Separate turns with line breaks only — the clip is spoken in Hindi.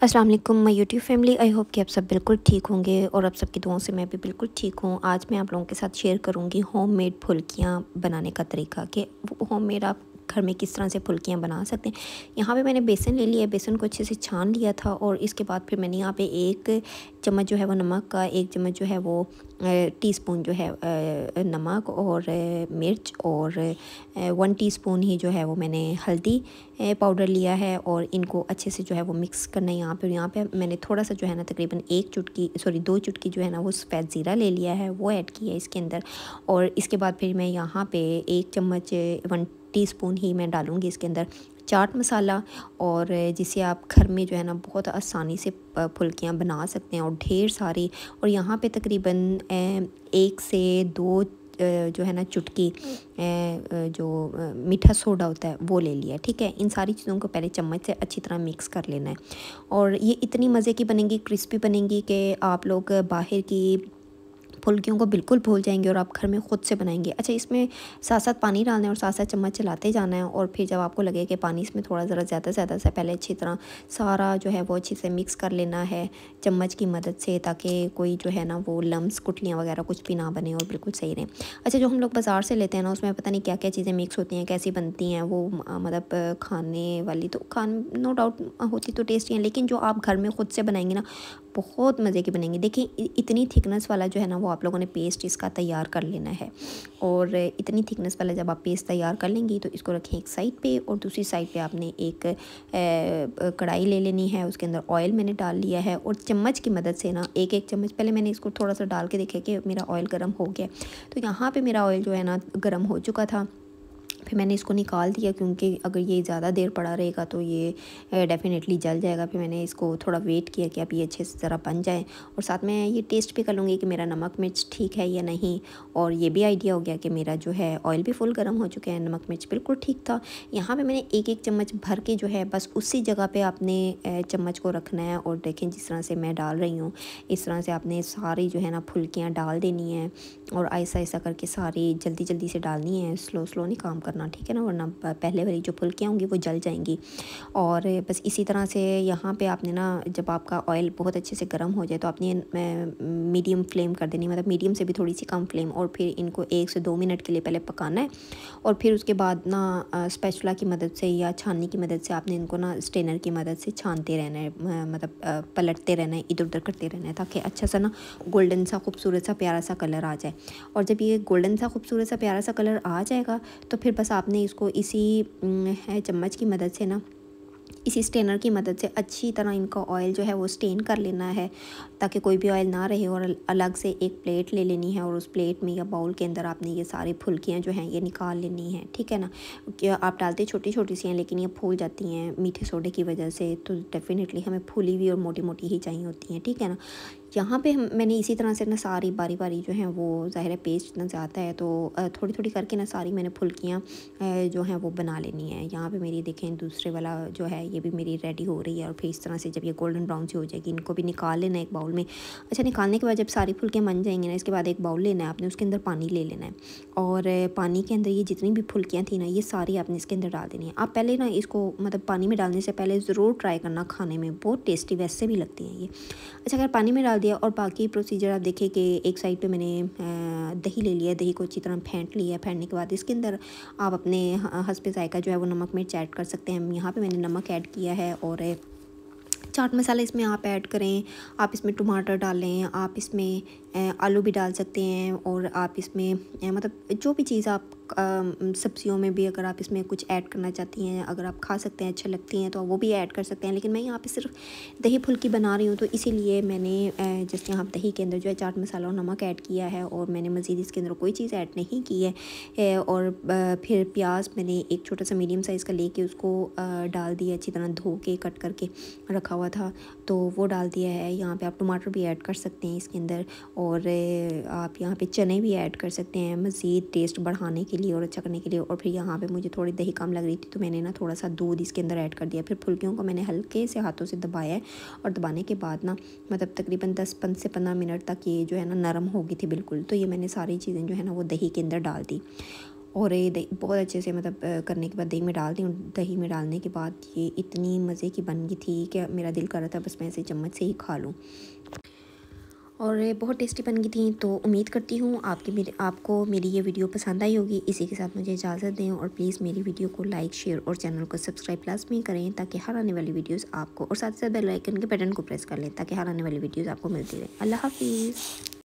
अस्सलाम वालेकुम my YouTube family. I hope कि आप सब बिल्कुल ठीक होंगे और आप सबकी दुआओं से मैं भी बिल्कुल ठीक हूँ। आज मैं आप लोगों के साथ शेयर करूँगी होममेड फुल्कियाँ बनाने का तरीका कि होममेड आप घर में किस तरह से फुल्कियाँ बना सकते हैं। यहाँ पे मैंने बेसन ले लिया, बेसन को अच्छे से छान लिया था और इसके बाद फिर मैंने यहाँ पे 1 चम्मच जो है वो नमक का, 1 चम्मच जो है वो टीस्पून जो है नमक और मिर्च और 1 टीस्पून ही जो है वो मैंने हल्दी पाउडर लिया है और इनको अच्छे से जो है वो मिक्स करना है। यहाँ पे मैंने थोड़ा सा जो है ना तकरीबन 2 चुटकी जो है ना वो सफ़ेद ज़ीरा ले लिया है, वो ऐड किया है इसके अंदर। और इसके बाद फिर मैं यहाँ पे 1 चम्मच 1 टीस्पून ही मैं डालूँगी इसके अंदर चाट मसाला, और जिसे आप घर में जो है ना बहुत आसानी से फुल्कियाँ बना सकते हैं और ढेर सारी। और यहाँ पे तकरीबन 1 से 2 जो है ना चुटकी जो मीठा सोडा होता है वो ले लिया। ठीक है, इन सारी चीज़ों को पहले चम्मच से अच्छी तरह मिक्स कर लेना है। और ये इतनी मज़े की बनेंगी, क्रिस्पी बनेंगी कि आप लोग बाहर की फुल्कियों को बिल्कुल भूल जाएंगे और आप घर में ख़ुद से बनाएंगे। अच्छा, इसमें साथ साथ पानी डालना है और साथ साथ चम्मच चलाते जाना है। और फिर जब आपको लगे कि पानी इसमें थोड़ा ज़रा ज़्यादा से पहले अच्छी तरह सारा जो है वो अच्छे से मिक्स कर लेना है चम्मच की मदद से, ताकि कोई जो है ना वो लम्स गुठलियाँ वगैरह कुछ भी ना बने और बिल्कुल सही रहें। अच्छा, जो हम लोग बाज़ार से लेते हैं ना उसमें पता नहीं क्या क्या चीज़ें मिक्स होती हैं, कैसी बनती हैं वो, मतलब खाने वाली तो नो डाउट होती तो टेस्टी हैं, लेकिन जो आप घर में ख़ुद से बनाएंगे ना बहुत मज़े की बनेंगी। देखिए इतनी थिकनेस वाला जो है ना वो आप लोगों ने पेस्ट इसका तैयार कर लेना है। और इतनी थिकनेस वाला जब आप पेस्ट तैयार कर लेंगी तो इसको रखें एक साइड पे, और दूसरी साइड पे आपने एक कढ़ाई ले लेनी है। उसके अंदर ऑयल मैंने डाल लिया है और चम्मच की मदद से ना एक चम्मच पहले मैंने इसको थोड़ा सा डाल के देखा कि मेरा ऑयल गर्म हो गया। तो यहाँ पर मेरा ऑयल जो है ना गर्म हो चुका था। फिर मैंने इसको निकाल दिया, क्योंकि अगर ये ज़्यादा देर पड़ा रहेगा तो ये डेफ़िनेटली जल जाएगा। फिर मैंने इसको थोड़ा वेट किया कि अब ये अच्छे से ज़रा बन जाए, और साथ में ये टेस्ट भी कर लूँगी कि मेरा नमक मिर्च ठीक है या नहीं। और ये भी आइडिया हो गया कि मेरा जो है ऑयल भी फुल गर्म हो चुके हैं, नमक मिर्च बिल्कुल ठीक था। यहाँ पे मैंने एक चम्मच भर के जो है बस उसी जगह पे आपने चम्मच को रखना है। और देखें जिस तरह से मैं डाल रही हूँ इस तरह से आपने सारी जो है ना फुल्कियाँ डाल देनी है, और ऐसा ऐसा करके सारी जल्दी से डालनी है। स्लो नहीं काम करना, ठीक है ना, वरना पहले वाली जो फुल्कियाँ होंगी वो जल जाएंगी। और बस इसी तरह से यहाँ पे आपने ना जब आपका ऑयल बहुत अच्छे से गर्म हो जाए तो आपने मीडियम फ्लेम कर देनी, मतलब मीडियम से भी थोड़ी सी कम फ्लेम, और फिर इनको 1 से 2 मिनट के लिए पहले पकाना है। और फिर उसके बाद ना स्पैचुला की मदद से या छाननी की मदद से आपने इनको ना स्ट्रेनर की मदद से छानते रहना है, मतलब पलटते रहना है, इधर उधर करते रहना है, ताकि अच्छा सा ना गोल्डन सा खूबसूरत सा प्यारा सा कलर आ जाए। और जब ये गोल्डन सा खूबसूरत सा प्यारा सा कलर आ जाएगा तो फिर बस आपने इसको इसी चम्मच की मदद से ना, इसी स्ट्रेनर की मदद से अच्छी तरह इनका ऑयल जो है वो स्टेन कर लेना है, ताकि कोई भी ऑयल ना रहे। और अलग से एक प्लेट ले लेनी है, और उस प्लेट में या बाउल के अंदर आपने ये सारी फुल्कियाँ जो हैं ये निकाल लेनी है। ठीक है ना, कि आप डालते छोटी छोटी सी हैं लेकिन ये फूल जाती हैं मीठे सोडे की वजह से, तो डेफ़िनेटली हमें फूली हुई और मोटी मोटी ही चाहिए होती हैं। ठीक है ना, यहाँ पे मैंने इसी तरह से ना सारी बारी बारी जो हैं वो ज़ाहिर है पेस्ट इतना ज़्यादा है तो थोड़ी थोड़ी करके ना सारी मैंने फुल्कियाँ जो हैं वो बना लेनी है। यहाँ पे मेरी देखें दूसरे वाला जो है ये भी मेरी रेडी हो रही है। और फिर इस तरह से जब ये गोल्डन ब्राउन सी हो जाएगी इनको भी निकाल लेना है एक बाउल में। अच्छा, निकालने के बाद जब सारी फुल्कियाँ बन जाएंगी ना, इसके बाद एक बाउल लेना है आपने, उसके अंदर पानी ले लेना है, और पानी के अंदर ये जितनी भी फुल्कियाँ थी ना ये सारी आपने इसके अंदर डाल देनी है। आप पहले ना इसको मतलब पानी में डालने से पहले ज़रूर ट्राई करना, खाने में बहुत टेस्टी वैसे भी लगती हैं ये। अच्छा, अगर पानी में डाल दिया और बाकी प्रोसीजर आप देखें कि एक साइड पे मैंने दही ले लिया, दही को अच्छी तरह फेंट लिया। फेंटने के बाद इसके अंदर आप अपने हस्बे ज़ायका जो है वो नमक मिर्च ऐड कर सकते हैं। यहाँ पे मैंने नमक ऐड किया है, और चाट मसाला इसमें आप ऐड करें, आप इसमें टमाटर डालें, आप इसमें आलू भी डाल सकते हैं, और आप इसमें मतलब जो भी चीज़ आप सब्जियों में भी अगर आप इसमें कुछ ऐड करना चाहती हैं, अगर आप खा सकते हैं अच्छी लगती हैं तो वो भी ऐड कर सकते हैं। लेकिन मैं यहाँ पे सिर्फ दही फुल्की बना रही हूँ तो इसीलिए मैंने जैसे यहाँ दही के अंदर जो है चाट मसाला और नमक ऐड किया है, और मैंने मज़ीद इसके अंदर कोई चीज़ ऐड नहीं की है। और फिर प्याज मैंने एक छोटा सा मीडियम साइज़ का लेके उसको डाल दिया, अच्छी तरह धो के कट करके रखा हुआ था तो वो डाल दिया है। यहाँ पे आप टमाटर भी ऐड कर सकते हैं इसके अंदर, और आप यहाँ पे चने भी ऐड कर सकते हैं मज़ीद टेस्ट बढ़ाने के लिए और अच्छा करने के लिए। और फिर यहाँ पे मुझे थोड़ी दही कम लग रही थी तो मैंने ना थोड़ा सा दूध इसके अंदर ऐड कर दिया। फिर फुल्कियों को मैंने हल्के से हाथों से दबाया है, और दबाने के बाद ना मतलब तकरीबन 10 से 15 मिनट तक ये जो है ना नरम हो गई थी बिल्कुल। तो ये मैंने सारी चीज़ें जो है ना वो दही के अंदर डाल दी। और ये बहुत अच्छे से मतलब करने के बाद दही में डाल दी। दही में डालने के बाद ये इतनी मज़े की बन गई थी कि मेरा दिल कर रहा था बस मैं इसे चम्मच से ही खा लूँ। और ये बहुत टेस्टी बन गई थी। तो उम्मीद करती हूँ आपको मेरी ये वीडियो पसंद आई होगी। इसी के साथ मुझे इजाज़त दें और प्लीज़ मेरी वीडियो को लाइक, शेयर और चैनल को सब्सक्राइब लाजमी करें ताकि हर आने वाली वीडियोस आपको, और साथ ही साथ बेल आइकन के बटन को प्रेस कर लें ताकि हर आने वाली वीडियोस आपको मिलती रहे। अल्लाह हाफिज़।